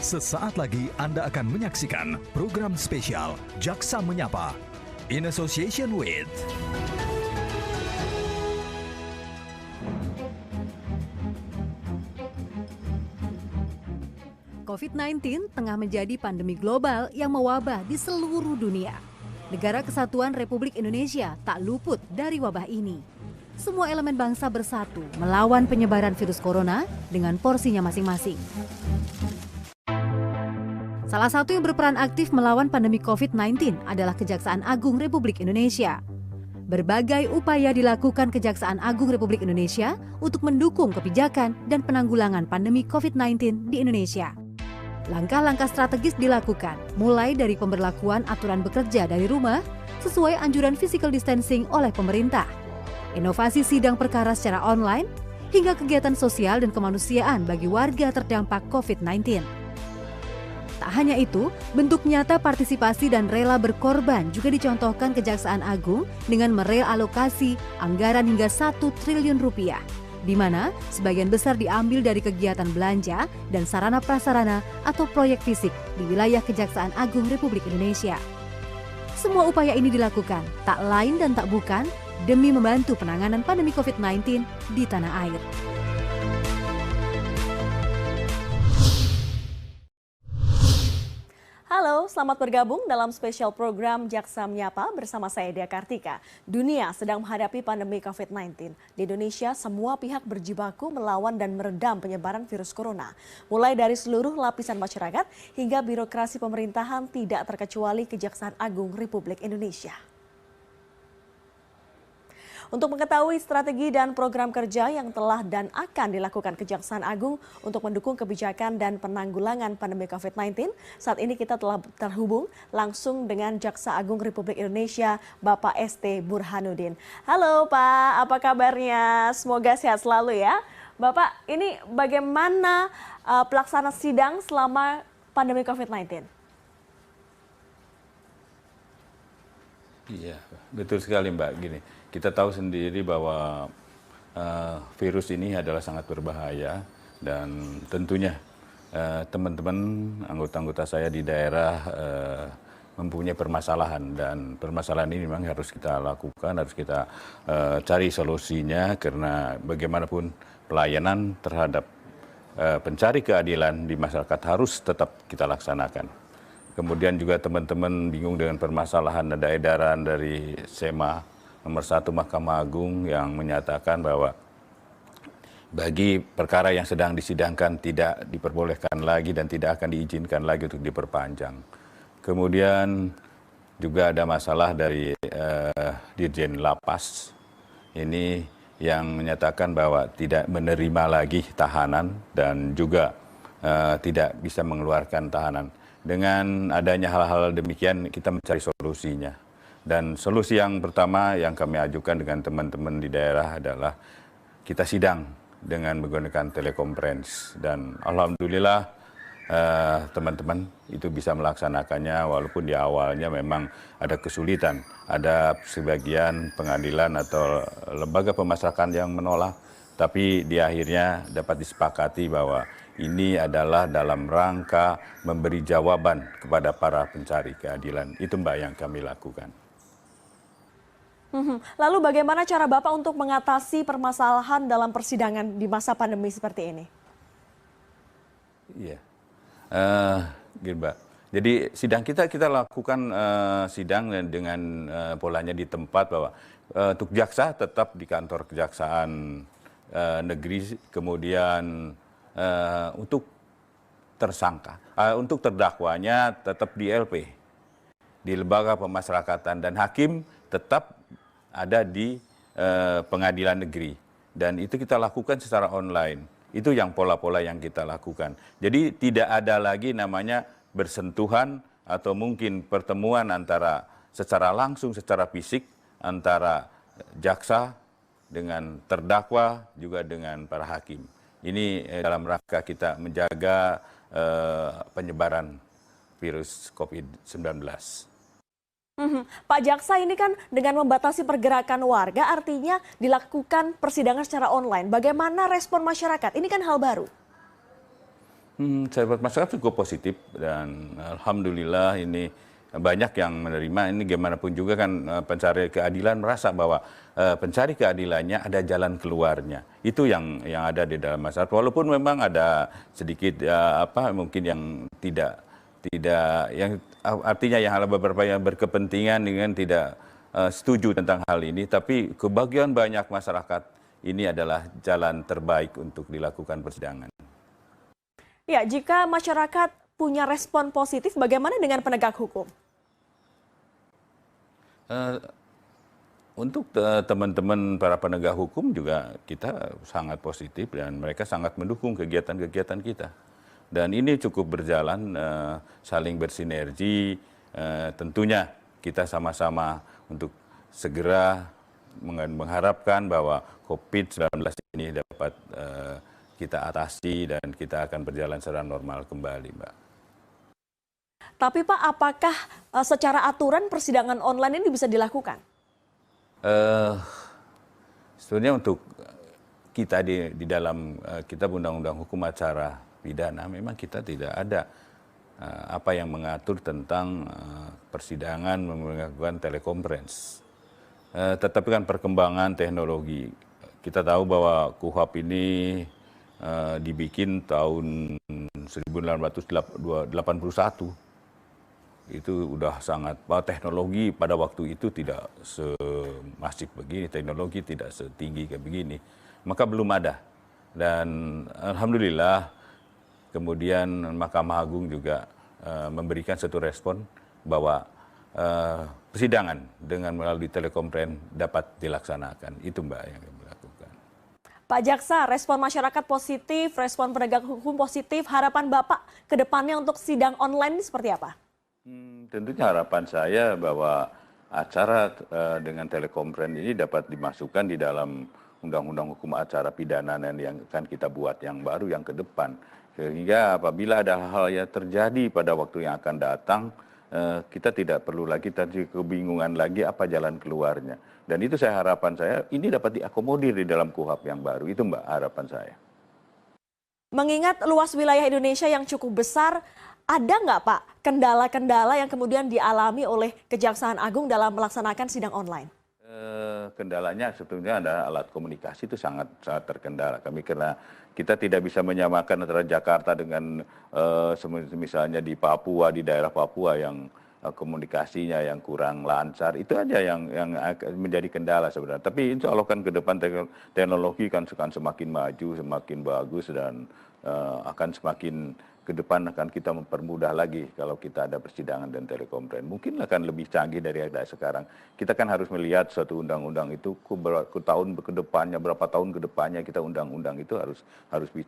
Sesaat lagi Anda akan menyaksikan program spesial Jaksa Menyapa in association with COVID-19 tengah menjadi pandemi global yang mewabah di seluruh dunia. Negara Kesatuan Republik Indonesia tak luput dari wabah ini. Semua elemen bangsa bersatu melawan penyebaran virus corona dengan porsinya masing-masing. Salah satu yang berperan aktif melawan pandemi COVID-19 adalah Kejaksaan Agung Republik Indonesia. Berbagai upaya dilakukan Kejaksaan Agung Republik Indonesia untuk mendukung kebijakan dan penanggulangan pandemi COVID-19 di Indonesia. Langkah-langkah strategis dilakukan, mulai dari pemberlakuan aturan bekerja dari rumah sesuai anjuran physical distancing oleh pemerintah, inovasi sidang perkara secara online, hingga kegiatan sosial dan kemanusiaan bagi warga terdampak COVID-19. Tak hanya itu, bentuk nyata partisipasi dan rela berkorban juga dicontohkan Kejaksaan Agung dengan merealokasi anggaran hingga 1 triliun rupiah, di mana sebagian besar diambil dari kegiatan belanja dan sarana prasarana atau proyek fisik di wilayah Kejaksaan Agung Republik Indonesia. Semua upaya ini dilakukan tak lain dan tak bukan demi membantu penanganan pandemi COVID-19 di tanah air. Halo, selamat bergabung dalam spesial program Jaksa Menyapa bersama saya Dea Kartika. Dunia sedang menghadapi pandemi COVID-19. Di Indonesia, semua pihak berjibaku melawan dan meredam penyebaran virus corona. Mulai dari seluruh lapisan masyarakat hingga birokrasi pemerintahan tidak terkecuali Kejaksaan Agung Republik Indonesia. Untuk mengetahui strategi dan program kerja yang telah dan akan dilakukan Kejaksaan Agung untuk mendukung kebijakan dan penanggulangan pandemi COVID-19, saat ini kita telah terhubung langsung dengan Jaksa Agung Republik Indonesia, Bapak ST Burhanuddin. Halo Pak, apa kabarnya? Semoga sehat selalu ya. Bapak, ini bagaimana pelaksana sidang selama pandemi COVID-19? Iya, betul sekali Mbak. Gini, kita tahu sendiri bahwa virus ini adalah sangat berbahaya dan tentunya teman-teman anggota-anggota saya di daerah mempunyai permasalahan dan permasalahan ini memang harus kita lakukan, harus kita cari solusinya karena bagaimanapun pelayanan terhadap pencari keadilan di masyarakat harus tetap kita laksanakan. Kemudian juga teman-teman bingung dengan permasalahan, ada edaran dari SEMA nomor 1 Mahkamah Agung yang menyatakan bahwa bagi perkara yang sedang disidangkan tidak diperbolehkan lagi dan tidak akan diizinkan lagi untuk diperpanjang. Kemudian juga ada masalah dari Dirjen Lapas ini yang menyatakan bahwa tidak menerima lagi tahanan dan juga tidak bisa mengeluarkan tahanan. Dengan adanya hal-hal demikian kita mencari solusinya. Dan solusi yang pertama yang kami ajukan dengan teman-teman di daerah adalah kita sidang dengan menggunakan telekonferensi. Dan alhamdulillah teman-teman itu bisa melaksanakannya walaupun di awalnya memang ada kesulitan. Ada sebagian pengadilan atau lembaga pemasyarakatan yang menolak. Tapi di akhirnya dapat disepakati bahwa ini adalah dalam rangka memberi jawaban kepada para pencari keadilan. Itu Mbak yang kami lakukan. Lalu bagaimana cara Bapak untuk mengatasi permasalahan dalam persidangan di masa pandemi seperti ini? Iya, gitu Mbak. Jadi sidang kita lakukan sidang dengan polanya di tempat bahwa untuk jaksa tetap di kantor kejaksaan negeri, kemudian untuk tersangka, untuk terdakwanya tetap di LP, di lembaga pemasyarakatan, dan hakim tetap ada di pengadilan negeri. Dan itu kita lakukan secara online. Itu yang pola-pola yang kita lakukan. Jadi tidak ada lagi namanya bersentuhan atau mungkin pertemuan antara secara langsung, secara fisik antara jaksa dengan terdakwa juga dengan para hakim. Ini dalam rangka kita menjaga penyebaran virus COVID-19. Pak Jaksa, ini kan dengan membatasi pergerakan warga artinya dilakukan persidangan secara online. Bagaimana respon masyarakat? Ini kan hal baru. Sahabat masyarakat cukup positif dan alhamdulillah ini banyak yang menerima. Ini gimana pun juga kan pencari keadilan merasa bahwa pencari keadilannya ada jalan keluarnya. Itu yang ada di dalam masyarakat. Walaupun memang ada sedikit mungkin yang tidak yang artinya yang ada beberapa yang berkepentingan dengan tidak setuju tentang hal ini, tapi kebagian banyak masyarakat ini adalah jalan terbaik untuk dilakukan persidangan. Ya, jika masyarakat punya respon positif, bagaimana dengan penegak hukum? Untuk teman-teman para penegak hukum juga kita sangat positif dan mereka sangat mendukung kegiatan-kegiatan kita. Dan ini cukup berjalan, saling bersinergi, tentunya kita sama-sama untuk segera mengharapkan bahwa COVID-19 ini dapat kita atasi dan kita akan berjalan secara normal kembali, Mbak. Tapi Pak, apakah secara aturan persidangan online ini bisa dilakukan? Sebenarnya untuk kita di dalam kitab undang-undang hukum acara pidana memang kita tidak ada apa yang mengatur tentang persidangan menggunakan telekonferensi. Tetapi kan perkembangan teknologi, kita tahu bahwa KUHP ini dibikin tahun 1981. Itu udah sangat, teknologi pada waktu itu tidak semasif begini, teknologi tidak setinggi kayak begini. Maka belum ada. Dan alhamdulillah kemudian Mahkamah Agung juga memberikan satu respon bahwa persidangan dengan melalui telekonferensi dapat dilaksanakan. Itu Mbak yang kami lakukan. Pak Jaksa, respon masyarakat positif, respon penegak hukum positif, harapan Bapak ke depannya untuk sidang online ini seperti apa? Tentunya harapan saya bahwa acara dengan telekonferensi ini dapat dimasukkan di dalam undang-undang hukum acara pidana yang akan kita buat yang baru yang ke depan. Sehingga apabila ada hal yang terjadi pada waktu yang akan datang, kita tidak perlu lagi terjadi kebingungan lagi apa jalan keluarnya. Dan itu harapan saya, ini dapat diakomodir di dalam KUHP yang baru. Itu Mbak harapan saya. Mengingat luas wilayah Indonesia yang cukup besar, ada nggak Pak kendala-kendala yang kemudian dialami oleh Kejaksaan Agung dalam melaksanakan sidang online? Kendalanya sebetulnya ada alat komunikasi itu sangat terkendala. Karena kita tidak bisa menyamakan antara Jakarta dengan misalnya di Papua, di daerah Papua yang komunikasinya yang kurang lancar, itu aja yang menjadi kendala sebenarnya. Tapi insya Allah kan ke depan teknologi kan semakin maju, semakin bagus dan akan semakin ke depan akan kita mempermudah lagi kalau kita ada persidangan dan telekonferensi. Mungkin akan lebih canggih dari yang ada sekarang. Kita kan harus melihat suatu undang-undang itu tahun ke depannya, berapa tahun ke depannya kita undang-undang itu harus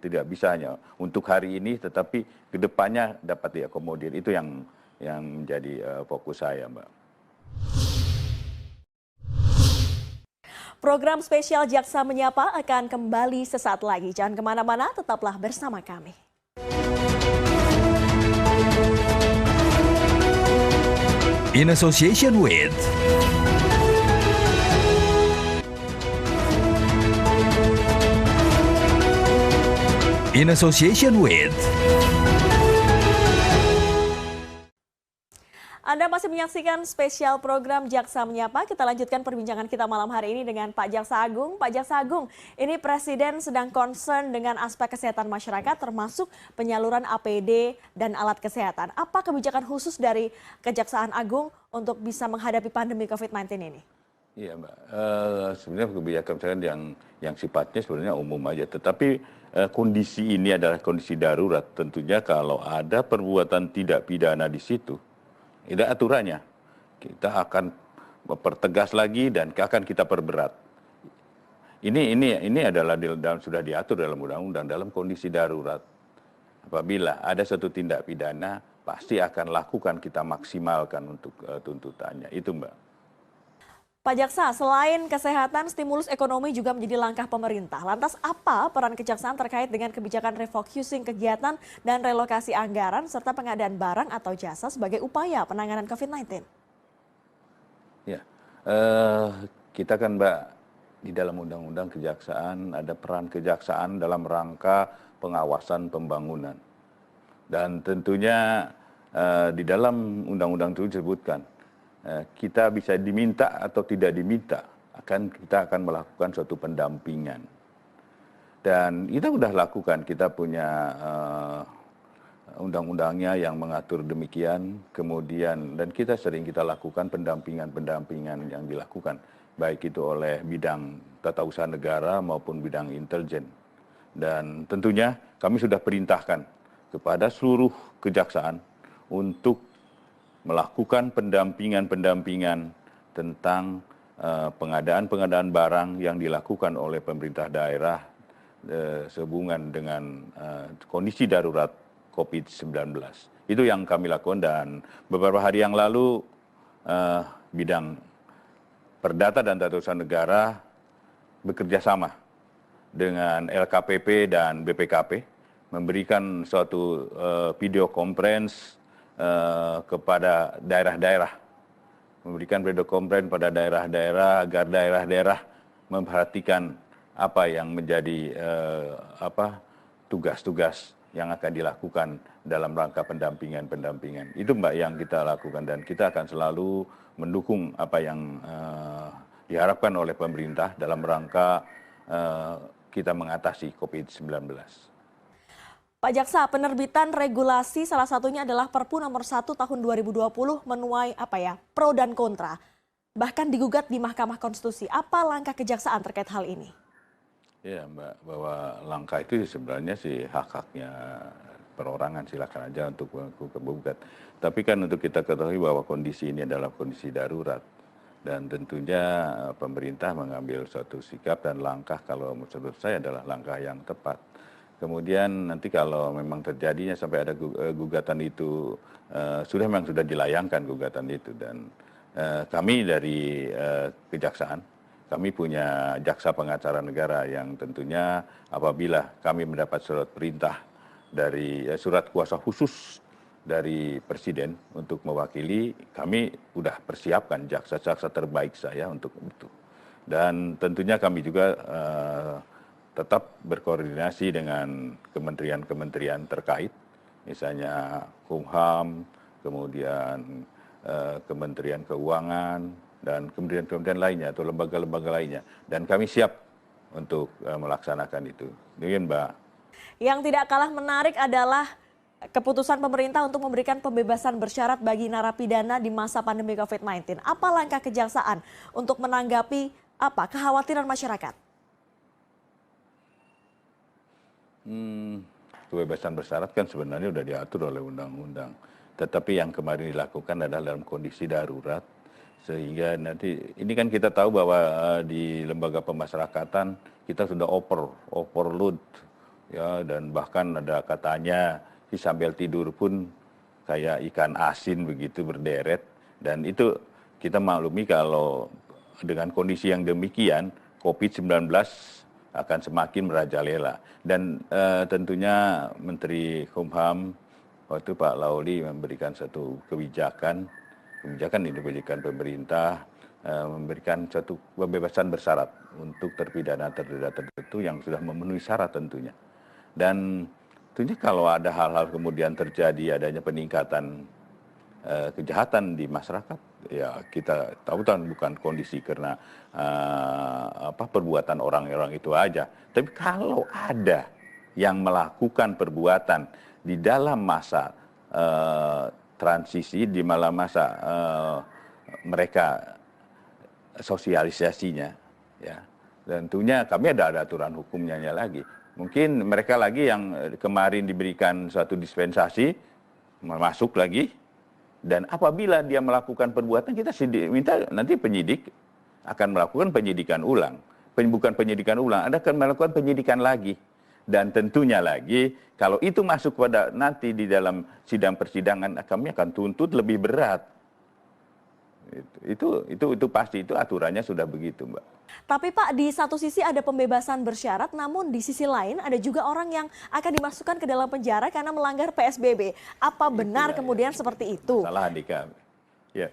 tidak bisanya untuk hari ini, tetapi ke depannya dapat diakomodir. Itu yang menjadi fokus saya, Mbak. Program spesial Jaksa Menyapa akan kembali sesaat lagi. Jangan kemana-mana, tetaplah bersama kami. In association with Anda masih menyaksikan spesial program Jaksa Menyapa. Kita lanjutkan perbincangan kita malam hari ini dengan Pak Jaksa Agung. Pak Jaksa Agung, ini Presiden sedang concern dengan aspek kesehatan masyarakat termasuk penyaluran APD dan alat kesehatan. Apa kebijakan khusus dari Kejaksaan Agung untuk bisa menghadapi pandemi COVID-19 ini? Iya Mbak, sebenarnya kebijakan yang sifatnya sebenarnya umum aja. Tetapi kondisi ini adalah kondisi darurat. Tentunya kalau ada perbuatan tidak pidana di situ, ada aturannya, kita akan mempertegas lagi dan akan kita perberat. Ini adalah sudah diatur dalam undang-undang dalam kondisi darurat. Apabila ada suatu tindak pidana, pasti akan lakukan kita maksimalkan untuk tuntutannya. Itu Mbak. Pak Jaksa, selain kesehatan, stimulus ekonomi juga menjadi langkah pemerintah. Lantas apa peran Kejaksaan terkait dengan kebijakan refocusing kegiatan dan relokasi anggaran serta pengadaan barang atau jasa sebagai upaya penanganan COVID-19? Ya, kita kan Mbak, di dalam Undang-Undang Kejaksaan ada peran Kejaksaan dalam rangka pengawasan pembangunan. Dan tentunya di dalam undang-undang itu disebutkan kita bisa diminta atau tidak diminta, kita akan melakukan suatu pendampingan. Dan kita sudah lakukan, kita punya undang-undangnya yang mengatur demikian, kemudian dan kita lakukan pendampingan yang dilakukan, baik itu oleh bidang tata usaha negara maupun bidang intelijen. Dan tentunya kami sudah perintahkan kepada seluruh kejaksaan untuk melakukan pendampingan tentang pengadaan barang yang dilakukan oleh pemerintah daerah sehubungan dengan kondisi darurat COVID-19. Itu yang kami lakukan, dan beberapa hari yang lalu bidang Perdata dan Tata Usaha Negara bekerja sama dengan LKPP dan BPKP memberikan suatu video conference kepada daerah-daerah, memberikan video conference pada daerah-daerah agar daerah-daerah memperhatikan apa yang menjadi tugas-tugas yang akan dilakukan dalam rangka pendampingan. Itu Mbak yang kita lakukan, dan kita akan selalu mendukung apa yang diharapkan oleh pemerintah dalam rangka kita mengatasi COVID-19. Pak Jaksa, penerbitan regulasi salah satunya adalah Perpu nomor 1 tahun 2020 menuai pro dan kontra, bahkan digugat di Mahkamah Konstitusi. Apa langkah kejaksaan terkait hal ini? Ya Mbak, bahwa langkah itu sebenarnya sih hak-haknya perorangan, silakan aja untuk menggugat. Tapi kan untuk kita ketahui bahwa kondisi ini adalah kondisi darurat, dan tentunya pemerintah mengambil suatu sikap dan langkah kalau menurut saya adalah langkah yang tepat. Kemudian nanti kalau memang terjadinya sampai ada gugatan itu, memang sudah dilayangkan gugatan itu, dan kami dari kejaksaan, kami punya jaksa pengacara negara yang tentunya apabila kami mendapat surat perintah dari surat kuasa khusus dari Presiden untuk mewakili, kami sudah persiapkan jaksa-jaksa terbaik saya untuk itu. Dan tentunya kami juga tetap berkoordinasi dengan kementerian-kementerian terkait, misalnya Kumham, kemudian Kementerian Keuangan, dan kementerian-kementerian lainnya atau lembaga-lembaga lainnya. Dan kami siap untuk melaksanakan itu. Demikian Mbak. Yang tidak kalah menarik adalah keputusan pemerintah untuk memberikan pembebasan bersyarat bagi narapidana di masa pandemi COVID-19. Apa langkah kejaksaan untuk menanggapi kekhawatiran masyarakat? Kebebasan bersyarat kan sebenarnya sudah diatur oleh undang-undang. Tetapi yang kemarin dilakukan adalah dalam kondisi darurat. Sehingga nanti, ini kan kita tahu bahwa di lembaga pemasyarakatan kita sudah overload. Ya, dan bahkan ada katanya sambil tidur pun kayak ikan asin begitu berderet. Dan itu kita maklumi kalau dengan kondisi yang demikian, COVID-19 akan semakin merajalela. Dan tentunya Menteri Kumham waktu Pak Lauli memberikan satu kebijakan yang diberikan pemerintah, memberikan satu pembebasan bersyarat untuk terpidana tertentu yang sudah memenuhi syarat tentunya. Dan tentunya kalau ada hal-hal kemudian terjadi adanya peningkatan kejahatan di masyarakat, ya kita tahu kan bukan kondisi karena perbuatan orang-orang itu aja. Tapi kalau ada yang melakukan perbuatan di dalam masa transisi, di dalam masa mereka sosialisasinya, ya tentunya kami ada aturan hukumnya lagi. Mungkin mereka lagi yang kemarin diberikan suatu dispensasi masuk lagi. Dan apabila dia melakukan perbuatan, kita minta nanti penyidik akan melakukan penyidikan ulang. Bukan penyidikan ulang, Anda akan melakukan penyidikan lagi. Dan tentunya lagi, kalau itu masuk pada nanti di dalam sidang persidangan, kami akan tuntut lebih berat. Itu pasti, itu aturannya sudah begitu, Mbak. Tapi Pak, di satu sisi ada pembebasan bersyarat, namun di sisi lain ada juga orang yang akan dimasukkan ke dalam penjara karena melanggar PSBB. Apa benar kemudian seperti itu? Salah Andika. Ya.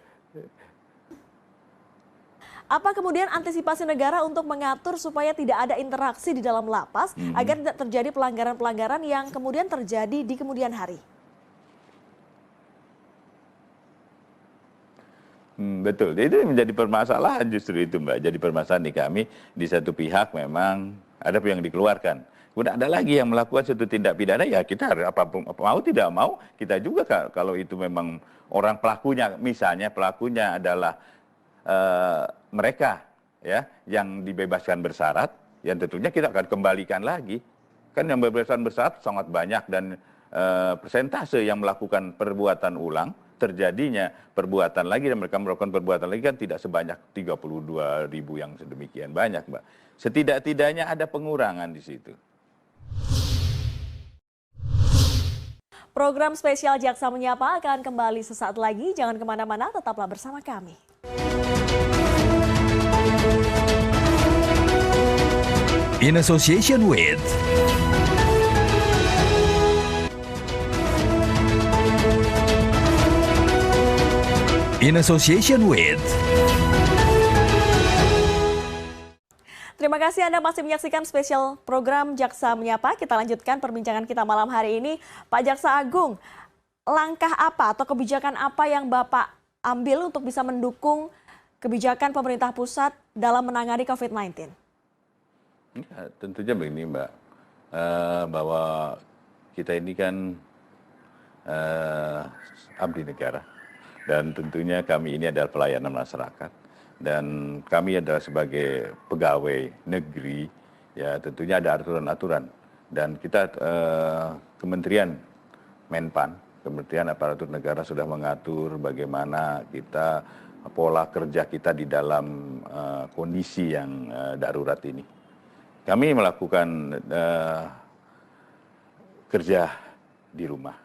Apa kemudian antisipasi negara untuk mengatur supaya tidak ada interaksi di dalam lapas agar tidak terjadi pelanggaran-pelanggaran yang kemudian terjadi di kemudian hari? Betul, itu menjadi permasalahan justru itu Mbak. Jadi permasalahan di kami, di satu pihak memang ada yang dikeluarkan. Kemudian ada lagi yang melakukan suatu tindak pidana, ya kita apapun mau tidak mau, kita juga kalau itu memang orang pelakunya, misalnya pelakunya adalah mereka ya yang dibebaskan bersyarat, yang tentunya kita akan kembalikan lagi. Kan yang bebaskan bersyarat sangat banyak dan persentase yang melakukan perbuatan ulang, terjadinya perbuatan lagi dan mereka melakukan perbuatan lagi kan tidak sebanyak 32.000 yang sedemikian banyak, Mbak. Setidak-tidaknya ada pengurangan di situ. Program spesial Jaksa Menyapa akan kembali sesaat lagi. Jangan kemana-mana, tetaplah bersama kami. In association with In association with Terima kasih Anda masih menyaksikan spesial program Jaksa Menyapa. Kita lanjutkan perbincangan kita malam hari ini. Pak Jaksa Agung, langkah apa atau kebijakan apa yang Bapak ambil untuk bisa mendukung kebijakan pemerintah pusat dalam menangani COVID-19? Ya, tentunya begini Mbak, bahwa kita ini kan abdi negara. Dan tentunya kami ini adalah pelayanan masyarakat. Dan kami adalah sebagai pegawai negeri, ya tentunya ada aturan-aturan. Dan kita Kementerian Menpan, Kementerian Aparatur Negara sudah mengatur bagaimana kita pola kerja kita di dalam kondisi yang darurat ini. Kami melakukan kerja di rumah.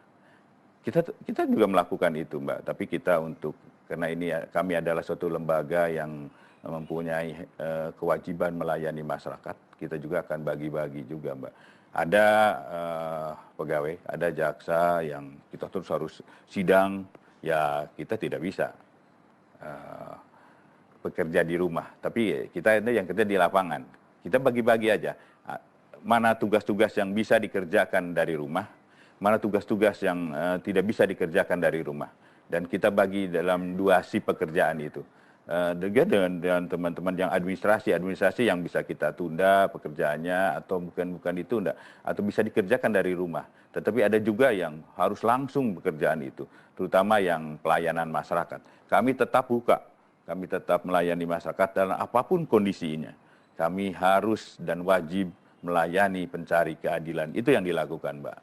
Kita juga melakukan itu, Mbak. Tapi kita karena ini kami adalah suatu lembaga yang mempunyai kewajiban melayani masyarakat. Kita juga akan bagi-bagi juga, Mbak. Ada pegawai, ada jaksa yang kita terus harus sidang, ya kita tidak bisa bekerja di rumah. Tapi kita itu yang kerja di lapangan. Kita bagi-bagi aja. Mana tugas-tugas yang bisa dikerjakan dari rumah, mana tugas-tugas yang tidak bisa dikerjakan dari rumah. Dan kita bagi dalam 2 shift pekerjaan itu. Dengan teman-teman yang administrasi yang bisa kita tunda pekerjaannya atau bukan itu enggak, atau bisa dikerjakan dari rumah. Tetapi ada juga yang harus langsung pekerjaan itu, terutama yang pelayanan masyarakat. Kami tetap buka, kami tetap melayani masyarakat dalam apapun kondisinya. Kami harus dan wajib melayani pencari keadilan. Itu yang dilakukan, Mbak.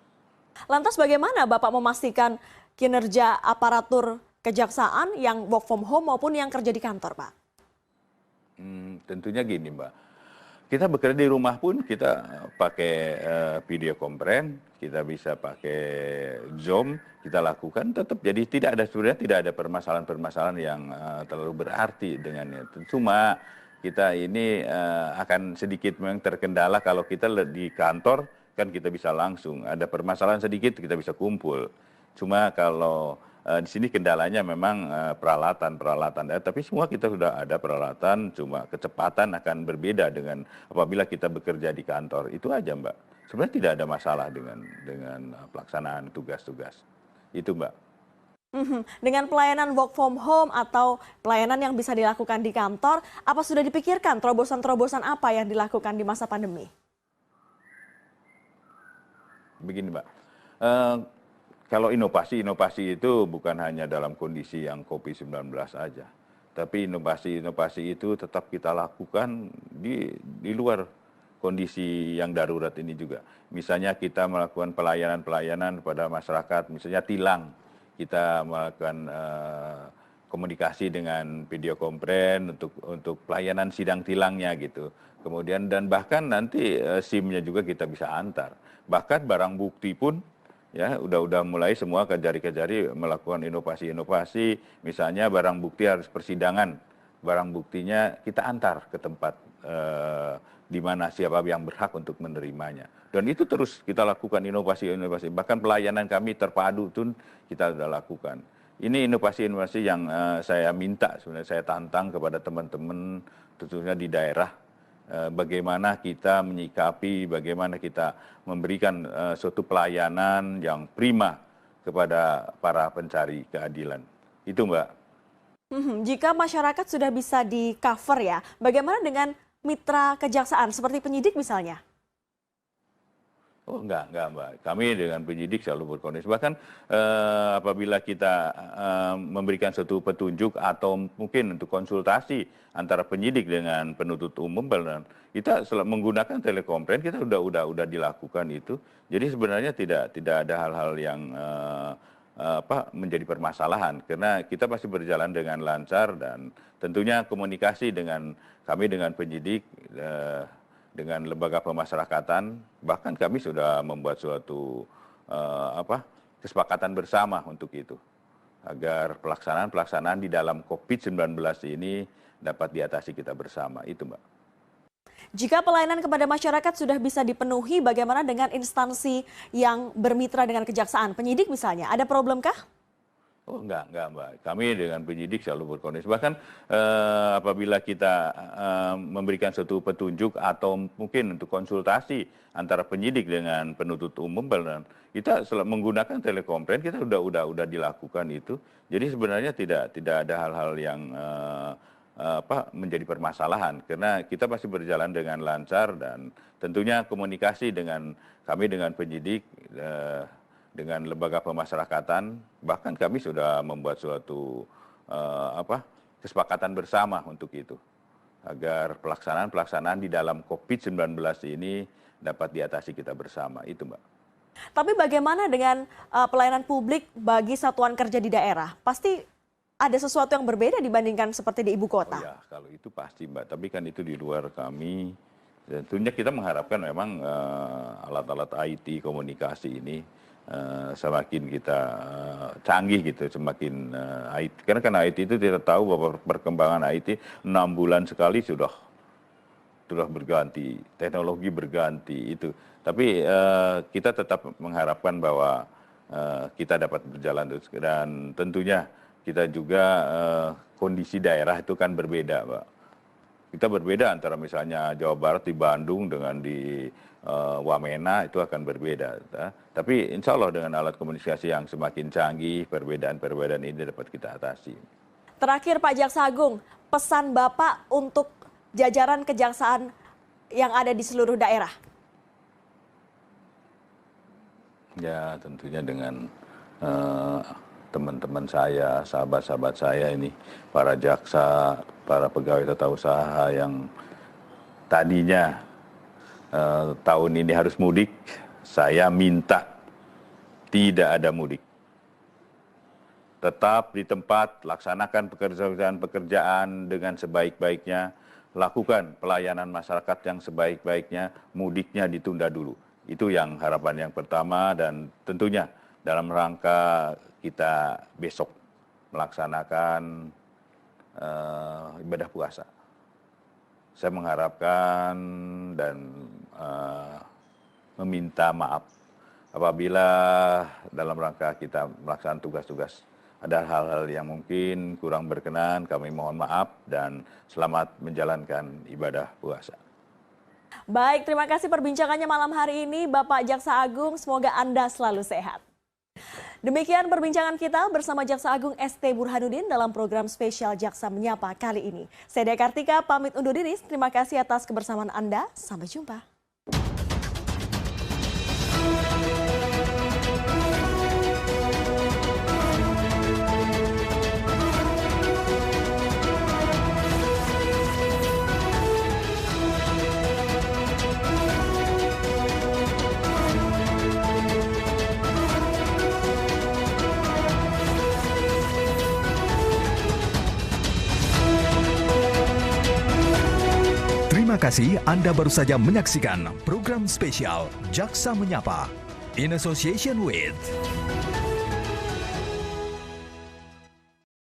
Lantas bagaimana Bapak memastikan kinerja aparatur kejaksaan yang work from home maupun yang kerja di kantor, Pak? Tentunya gini, Mbak. Kita bekerja di rumah pun kita pakai video conference, kita bisa pakai Zoom, kita lakukan tetap. Jadi sebenarnya tidak ada permasalahan-permasalahan yang terlalu berarti dengannya. Cuma kita ini akan sedikit memang terkendala kalau kita di kantor kan kita bisa langsung. Ada permasalahan sedikit kita bisa kumpul. Cuma kalau di sini kendalanya memang peralatan. Tapi semua kita sudah ada peralatan, cuma kecepatan akan berbeda dengan apabila kita bekerja di kantor. Itu aja, Mbak. Sebenarnya tidak ada masalah dengan pelaksanaan tugas-tugas. Itu, Mbak. Dengan pelayanan work from home atau pelayanan yang bisa dilakukan di kantor, apa sudah dipikirkan terobosan-terobosan apa yang dilakukan di masa pandemi? Begini, Mbak. Kalau inovasi itu bukan hanya dalam kondisi yang COVID-19 aja. Tapi inovasi itu tetap kita lakukan di luar kondisi yang darurat ini juga. Misalnya kita melakukan pelayanan kepada masyarakat, misalnya tilang. Kita melakukan komunikasi dengan video conference untuk pelayanan sidang tilangnya gitu. Kemudian dan bahkan nanti SIM-nya juga kita bisa antar. Bahkan barang bukti pun ya udah mulai semua kejari-kejari melakukan inovasi, misalnya barang bukti harus persidangan, barang buktinya kita antar ke tempat di mana siapa yang berhak untuk menerimanya. Dan itu terus kita lakukan inovasi, bahkan pelayanan kami terpadu pun kita sudah lakukan. Ini inovasi yang saya minta, sebenarnya saya tantang kepada teman-teman tentunya di daerah, bagaimana kita menyikapi, bagaimana kita memberikan suatu pelayanan yang prima kepada para pencari keadilan. Itu, Mbak. Jika masyarakat sudah bisa di-cover ya, bagaimana dengan mitra kejaksaan seperti penyidik misalnya? Oh enggak Mbak. Kami dengan penyidik selalu berkoordinasi. Bahkan apabila kita memberikan suatu petunjuk atau mungkin untuk konsultasi antara penyidik dengan penuntut umum, kita menggunakan telekonferensi, kita udah dilakukan itu. Jadi sebenarnya tidak ada hal-hal yang menjadi permasalahan, karena kita pasti berjalan dengan lancar dan tentunya komunikasi dengan kami dengan penyidik, dengan lembaga pemasyarakatan, bahkan kami sudah membuat suatu kesepakatan bersama untuk itu, agar pelaksanaan di dalam COVID-19 ini dapat diatasi kita bersama, itu Mbak. Jika pelayanan kepada masyarakat sudah bisa dipenuhi, bagaimana dengan instansi yang bermitra dengan kejaksaan, penyidik misalnya, ada problemkah? Oh enggak Mbak. Kami dengan penyidik selalu berkoordinasi. Bahkan apabila kita memberikan suatu petunjuk atau mungkin untuk konsultasi antara penyidik dengan penuntut umum, kita menggunakan telekonferensi, kita udah dilakukan itu. Jadi sebenarnya tidak ada hal-hal yang menjadi permasalahan, karena kita pasti berjalan dengan lancar dan tentunya komunikasi dengan kami dengan penyidik, dengan lembaga pemasyarakatan, bahkan kami sudah membuat suatu kesepakatan bersama untuk itu, agar pelaksanaan di dalam COVID-19 ini dapat diatasi kita bersama, itu Mbak. Tapi bagaimana dengan pelayanan publik bagi satuan kerja di daerah? Pasti ada sesuatu yang berbeda dibandingkan seperti di ibu kota. Oh ya, kalau itu pasti Mbak, tapi kan itu di luar kami. Tentunya kita mengharapkan memang alat-alat IT komunikasi ini semakin kita canggih gitu, semakin IT. Karena kan IT itu kita tahu bahwa perkembangan IT 6 bulan sekali sudah berganti, teknologi berganti itu. Tapi kita tetap mengharapkan bahwa kita dapat berjalan terus, dan tentunya kita juga kondisi daerah itu kan berbeda, Pak. Kita berbeda antara misalnya Jawa Barat di Bandung dengan di Wamena, itu akan berbeda. Tapi insya Allah dengan alat komunikasi yang semakin canggih, perbedaan-perbedaan ini dapat kita atasi. Terakhir Pak Jaksa Agung, pesan Bapak untuk jajaran kejaksaan yang ada di seluruh daerah. Ya tentunya dengan teman-teman saya, sahabat-sahabat saya ini, para jaksa, para pegawai tata usaha yang tadinya tahun ini harus mudik, saya minta tidak ada mudik. Tetap di tempat, laksanakan pekerjaan dengan sebaik-baiknya, lakukan pelayanan masyarakat yang sebaik-baiknya, mudiknya ditunda dulu. Itu yang harapan yang pertama, dan tentunya dalam rangka kita besok melaksanakan ibadah puasa. Saya mengharapkan dan meminta maaf apabila dalam rangka kita melaksanakan tugas-tugas ada hal-hal yang mungkin kurang berkenan, kami mohon maaf dan selamat menjalankan ibadah puasa. Baik, terima kasih perbincangannya malam hari ini Bapak Jaksa Agung, semoga Anda selalu sehat. Demikian perbincangan kita bersama Jaksa Agung ST Burhanuddin dalam program spesial Jaksa Menyapa kali ini. Saya Dea Kartika pamit undur diri, terima kasih atas kebersamaan Anda, sampai jumpa. Terima kasih Anda baru saja menyaksikan program spesial Jaksa Menyapa in association with